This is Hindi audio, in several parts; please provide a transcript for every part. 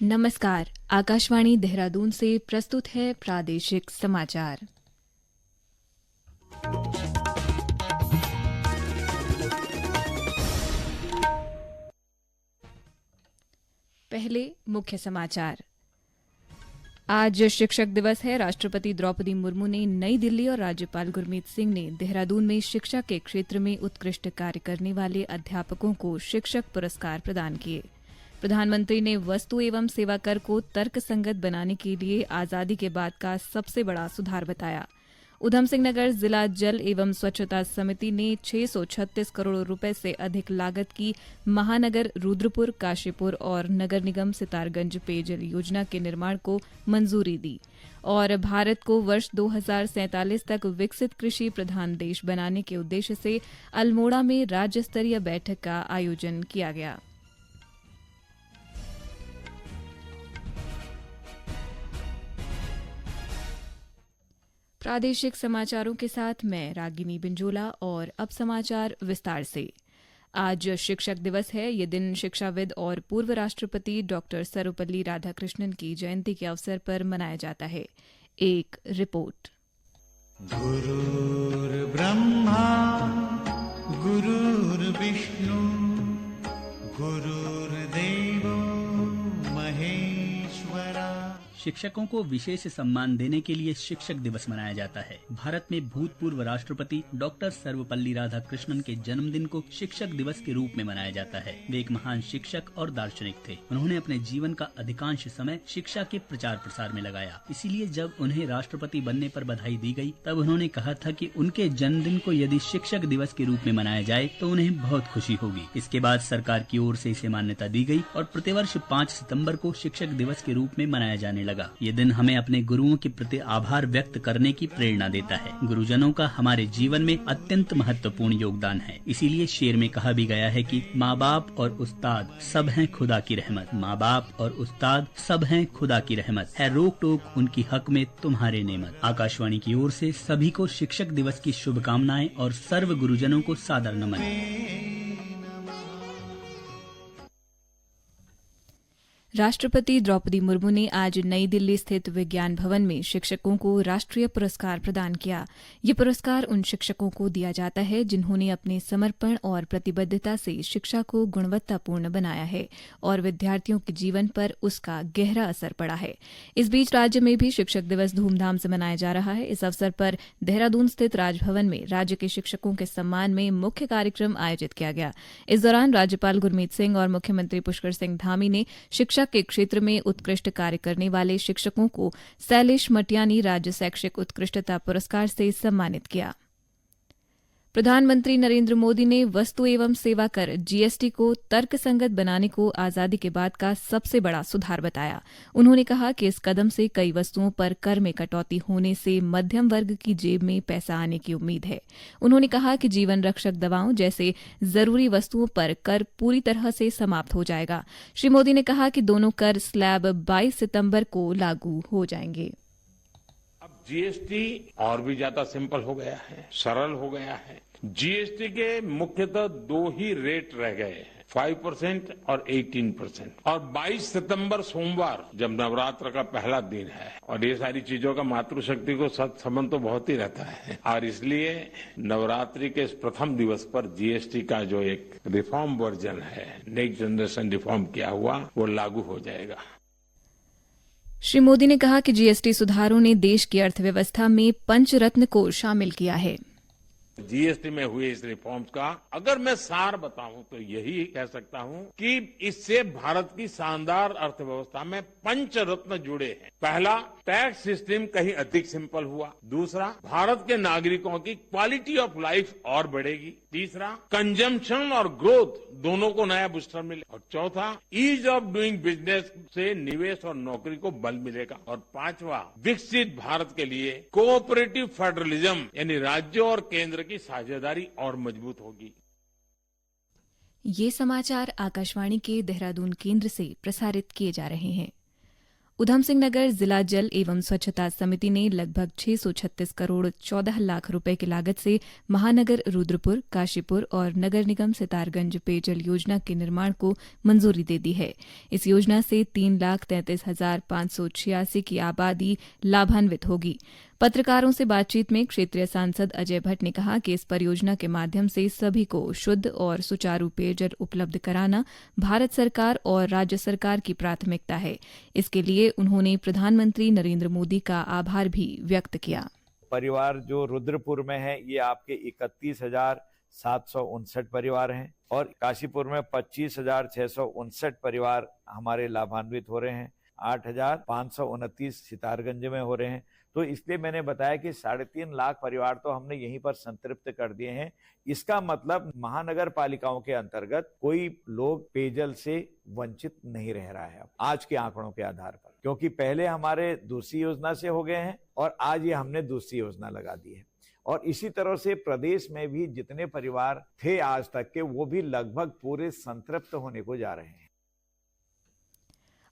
नमस्कार। आकाशवाणी देहरादून से प्रस्तुत है प्रादेशिक समाचार। पहले मुख्य समाचार। आज शिक्षक दिवस है। राष्ट्रपति द्रौपदी मुर्मू ने नई दिल्ली और राज्यपाल गुरमीत सिंह ने देहरादून में शिक्षा के क्षेत्र में उत्कृष्ट कार्य करने वाले अध्यापकों को शिक्षक पुरस्कार प्रदान किए। प्रधानमंत्री ने वस्तु एवं सेवा कर को तर्कसंगत बनाने के लिए आजादी के बाद का सबसे बड़ा सुधार बताया। उधम सिंह नगर जिला जल एवं स्वच्छता समिति ने 636 करोड़ रुपए से अधिक लागत की महानगर रुद्रपुर, काशीपुर और नगर निगम सितारगंज पेयजल योजना के निर्माण को मंजूरी दी। और भारत को वर्ष 2047 तक विकसित कृषि प्रधान देश बनाने के उद्देश्य से अल्मोड़ा में राज्य स्तरीय बैठक का आयोजन किया गया। प्रादेशिक समाचारों के साथ मैं रागिनी बिंजोला और अब समाचार विस्तार से। आज शिक्षक दिवस है। ये दिन शिक्षाविद और पूर्व राष्ट्रपति डॉक्टर सर्वपल्ली राधाकृष्णन की जयंती के अवसर पर मनाया जाता है। एक रिपोर्ट। गुरुर्ब्रह्मा गुरुर्विष्णु गुरुर्देवो महेश्वरा। शिक्षकों को विशेष सम्मान देने के लिए शिक्षक दिवस मनाया जाता है। भारत में भूतपूर्व राष्ट्रपति डॉक्टर सर्वपल्ली राधाकृष्णन के जन्मदिन को शिक्षक दिवस के रूप में मनाया जाता है। वे एक महान शिक्षक और दार्शनिक थे। उन्होंने अपने जीवन का अधिकांश समय शिक्षा के प्रचार प्रसार में लगाया। इसीलिए जब उन्हें राष्ट्रपति बनने पर बधाई दी गई, तब उन्होंने कहा था कि उनके जन्मदिन को यदि शिक्षक दिवस के रूप में मनाया जाए तो उन्हें बहुत खुशी होगी। इसके बाद सरकार की ओर से इसे मान्यता दी गई और प्रतिवर्ष 5 सितम्बर को शिक्षक दिवस के रूप में मनाया जाने लगा। ये दिन हमें अपने गुरुओं के प्रति आभार व्यक्त करने की प्रेरणा देता है। गुरुजनों का हमारे जीवन में अत्यंत महत्वपूर्ण योगदान है। इसीलिए शेर में कहा भी गया है कि माँ बाप और उस्ताद सब हैं खुदा की रहमत। माँ बाप और उस्ताद सब हैं खुदा की रहमत, है रोक टोक उनकी हक में तुम्हारे नेमत। आकाशवाणी की ओर से सभी को शिक्षक दिवस की शुभकामनाएं और सर्व गुरुजनों को सादर नमन। राष्ट्रपति द्रौपदी मुर्मू ने आज नई दिल्ली स्थित विज्ञान भवन में शिक्षकों को राष्ट्रीय पुरस्कार प्रदान किया। ये पुरस्कार उन शिक्षकों को दिया जाता है जिन्होंने अपने समर्पण और प्रतिबद्धता से शिक्षा को गुणवत्तापूर्ण बनाया है और विद्यार्थियों के जीवन पर उसका गहरा असर पड़ा है। इस बीच राज्य में भी शिक्षक दिवस धूमधाम से मनाया जा रहा है। इस अवसर पर देहरादून स्थित राजभवन में राज्य के शिक्षकों के सम्मान में मुख्य कार्यक्रम आयोजित किया गया। इस दौरान राज्यपाल गुरमीत सिंह और मुख्यमंत्री पुष्कर सिंह धामी ने शिक्षा के क्षेत्र में उत्कृष्ट कार्य करने वाले शिक्षकों को शैलेश मटियानी राज्य शैक्षिक उत्कृष्टता पुरस्कार से सम्मानित किया। प्रधानमंत्री नरेंद्र मोदी ने वस्तु एवं सेवा कर जीएसटी को तर्कसंगत बनाने को आजादी के बाद का सबसे बड़ा सुधार बताया। उन्होंने कहा कि इस कदम से कई वस्तुओं पर कर में कटौती होने से मध्यम वर्ग की जेब में पैसा आने की उम्मीद है। उन्होंने कहा कि जीवन रक्षक दवाओं जैसे जरूरी वस्तुओं पर कर पूरी तरह से समाप्त हो जाएगा। श्री मोदी ने कहा कि दोनों कर स्लैब 22 सितंबर को लागू हो जाएंगे। जीएसटी और भी ज्यादा सिंपल हो गया है, सरल हो गया है। जीएसटी के मुख्यतः 2 ही रेट रह गए हैं, 5% और 18%। और 22 सितंबर सोमवार जब नवरात्र का पहला दिन है और ये सारी चीजों का मातृशक्ति को संबंध तो बहुत ही रहता है और इसलिए नवरात्रि के इस प्रथम दिवस पर जीएसटी का जो एक रिफॉर्म वर्जन है, नेक्स्ट जनरेशन रिफॉर्म किया हुआ, वो लागू हो जाएगा। श्री मोदी ने कहा कि जीएसटी सुधारों ने देश की अर्थव्यवस्था में पंचरत्न को शामिल किया है। जीएसटी में हुए इस रिफॉर्म्स का अगर मैं सार बताऊं तो यही कह सकता हूं कि इससे भारत की शानदार अर्थव्यवस्था में पंचरत्न जुड़े हैं। पहला, टैक्स सिस्टम कहीं अधिक सिंपल हुआ। दूसरा, भारत के नागरिकों की क्वालिटी ऑफ लाइफ और बढ़ेगी। तीसरा, कंजम्पशन और ग्रोथ दोनों को नया बूस्टर मिले। और चौथा, ईज ऑफ डूइंग बिजनेस से निवेश और नौकरी को बल मिलेगा। और पांचवा, विकसित भारत के लिए कोऑपरेटिव फेडरलिज्म यानी राज्यों और केंद्र की साझेदारी और मजबूत होगी। ये समाचार आकाशवाणी के देहरादून केंद्र से प्रसारित किए जा रहे हैं। उधम सिंह नगर जिला जल एवं स्वच्छता समिति ने लगभग 636 करोड़ 14 लाख रुपए की लागत से महानगर रुद्रपुर, काशीपुर और नगर निगम सितारगंज पेयजल योजना के निर्माण को मंजूरी दे दी है। इस योजना से 3,33,586 की आबादी लाभान्वित होगी। पत्रकारों से बातचीत में क्षेत्रीय सांसद अजय भट्ट ने कहा कि इस परियोजना के माध्यम से सभी को शुद्ध और सुचारू पेयजल उपलब्ध कराना भारत सरकार और राज्य सरकार की प्राथमिकता है। इसके लिए उन्होंने प्रधानमंत्री नरेंद्र मोदी का आभार भी व्यक्त किया। परिवार जो रुद्रपुर में है ये आपके 31,759 परिवार हैं और काशीपुर में 25,659 परिवार हमारे लाभान्वित हो रहे हैं। 8,529 सितारगंज में हो रहे हैं। तो इसलिए मैंने बताया कि 3.5 लाख परिवार तो हमने यहीं पर संतृप्त कर दिए हैं। इसका मतलब महानगर पालिकाओं के अंतर्गत कोई लोग पेयजल से वंचित नहीं रह रहा है आज के आंकड़ों के आधार पर, क्योंकि पहले हमारे दूसरी योजना से हो गए हैं और आज ये हमने दूसरी योजना लगा दी है। और इसी तरह से प्रदेश में भी जितने परिवार थे आज तक के, वो भी लगभग पूरे संतृप्त होने को जा रहे हैं।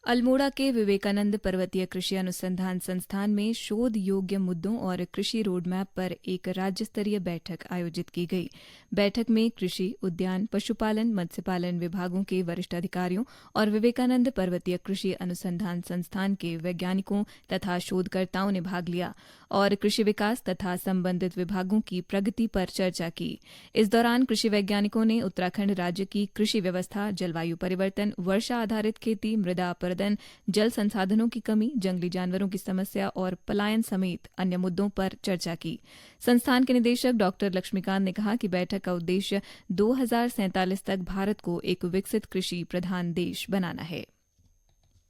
अल्मोड़ा के विवेकानंद पर्वतीय कृषि अनुसंधान संस्थान में शोध योग्य मुद्दों और कृषि रोडमैप पर एक राज्य स्तरीय बैठक आयोजित की गई। बैठक में कृषि, उद्यान, पशुपालन, मत्स्यपालन विभागों के वरिष्ठ अधिकारियों और विवेकानंद पर्वतीय कृषि अनुसंधान संस्थान के वैज्ञानिकों तथा शोधकर्ताओं ने भाग लिया और कृषि विकास तथा संबंधित विभागों की प्रगति पर चर्चा की। इस दौरान कृषि वैज्ञानिकों ने उत्तराखंड राज्य की कृषि व्यवस्था, जलवायु परिवर्तन, वर्षा आधारित खेती, मृदा अपरदन, जल संसाधनों की कमी, जंगली जानवरों की समस्या और पलायन समेत अन्य मुद्दों पर चर्चा की। संस्थान के निदेशक डॉ लक्ष्मीकांत ने कहा कि बैठक का उद्देश्य 2047 तक भारत को एक विकसित कृषि प्रधान देश बनाना है।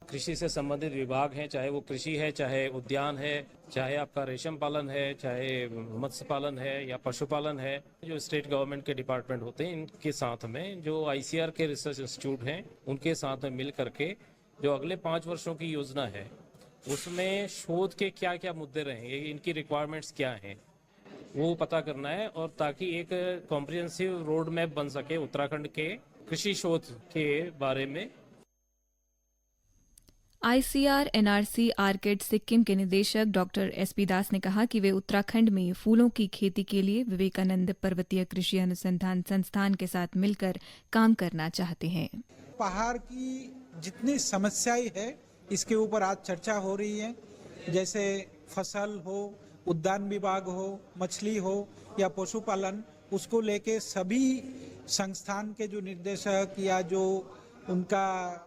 कृषि से संबंधित विभाग हैं, चाहे वो कृषि है, चाहे उद्यान है, चाहे आपका रेशम पालन है, चाहे मत्स्य पालन है या पशुपालन है, जो स्टेट गवर्नमेंट के डिपार्टमेंट होते हैं, इनके साथ में जो ICAR के रिसर्च इंस्टीट्यूट हैं, उनके साथ में मिल करके जो अगले 5 वर्षों की योजना है उसमें शोध के क्या क्या मुद्दे रहेंगे, इनकी रिक्वायरमेंट्स क्या हैं, वो पता करना है और ताकि एक कॉम्प्रिहेंसिव रोड मैप बन सके उत्तराखंड के कृषि शोध के बारे में। ICAR NRC आर्किड सिक्किम के निदेशक डॉ SP दास ने कहा कि वे उत्तराखंड में फूलों की खेती के लिए विवेकानंद पर्वतीय कृषि अनुसंधान संस्थान के साथ मिलकर काम करना चाहते हैं। पहाड़ की जितनी समस्याएं है इसके ऊपर आज चर्चा हो रही है, जैसे फसल हो, उद्यान विभाग हो, मछली हो या पशुपालन, उसको लेके सभी संस्थान के जो निर्देशक या जो उनका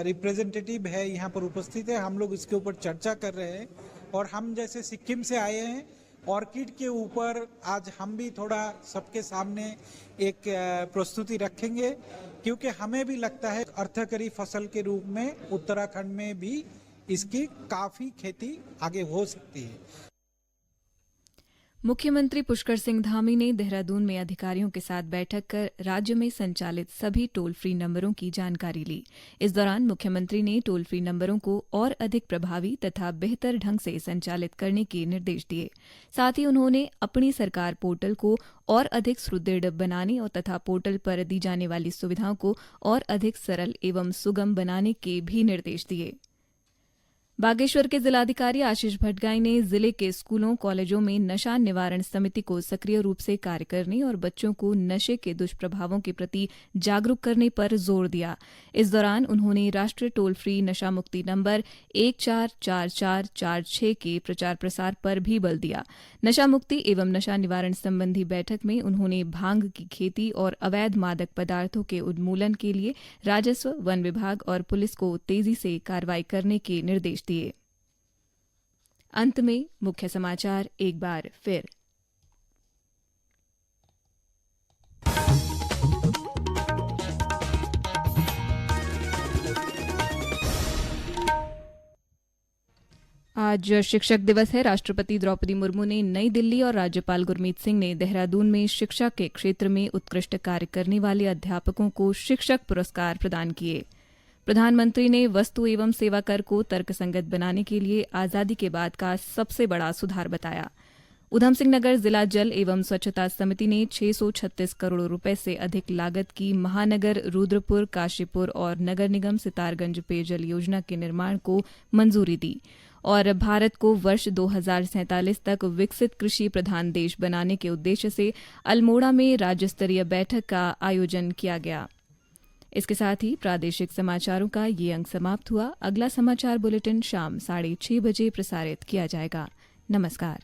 रिप्रेजेंटेटिव है यहाँ पर उपस्थित है। हम लोग इसके ऊपर चर्चा कर रहे हैं और हम जैसे सिक्किम से आए हैं, ऑर्किड के ऊपर आज हम भी थोड़ा सबके सामने एक प्रस्तुति रखेंगे, क्योंकि हमें भी लगता है अर्थकरी फसल के रूप में उत्तराखंड में भी इसकी काफी खेती आगे हो सकती है। मुख्यमंत्री पुष्कर सिंह धामी ने देहरादून में अधिकारियों के साथ बैठक कर राज्य में संचालित सभी टोल फ्री नंबरों की जानकारी ली। इस दौरान मुख्यमंत्री ने टोल फ्री नंबरों को और अधिक प्रभावी तथा बेहतर ढंग से संचालित करने के निर्देश दिए। साथ ही उन्होंने अपनी सरकार पोर्टल को और अधिक सुदृढ़ बनाने और तथा पोर्टल पर दी जाने वाली सुविधाओं को और अधिक सरल एवं सुगम बनाने के भी निर्देश दिए। बागेश्वर के जिलाधिकारी आशीष भट्टगाई ने जिले के स्कूलों, कॉलेजों में नशा निवारण समिति को सक्रिय रूप से कार्य करने और बच्चों को नशे के दुष्प्रभावों के प्रति जागरूक करने पर जोर दिया। इस दौरान उन्होंने राष्ट्रीय टोल फ्री नशा मुक्ति नंबर 144446 के प्रचार प्रसार पर भी बल दिया। नशा मुक्ति एवं नशा निवारण संबंधी बैठक में उन्होंने भांग की खेती और अवैध मादक पदार्थों के उन्मूलन के लिए राजस्व, वन विभाग और पुलिस को तेजी से कार्रवाई करने के निर्देश दिए। अंत में मुख्य समाचार एक बार फिर। आज शिक्षक दिवस है। राष्ट्रपति द्रौपदी मुर्मू ने नई दिल्ली और राज्यपाल गुरमीत सिंह ने देहरादून में शिक्षा के क्षेत्र में उत्कृष्ट कार्य करने वाले अध्यापकों को शिक्षक पुरस्कार प्रदान किए। प्रधानमंत्री ने वस्तु एवं सेवा कर को तर्कसंगत बनाने के लिए आजादी के बाद का सबसे बड़ा सुधार बताया। उधम सिंह नगर जिला जल एवं स्वच्छता समिति ने 636 करोड़ रुपए से अधिक लागत की महानगर रुद्रपुर, काशीपुर और नगर निगम सितारगंज पेयजल योजना के निर्माण को मंजूरी दी और भारत को वर्ष 2047 तक विकसित कृषि प्रधान देश बनाने के उद्देश्य से अल्मोड़ा में राज्य स्तरीय बैठक का आयोजन किया गया। इसके साथ ही प्रादेशिक समाचारों का ये अंक समाप्त हुआ। अगला समाचार बुलेटिन शाम 6:30 बजे प्रसारित किया जाएगा। नमस्कार।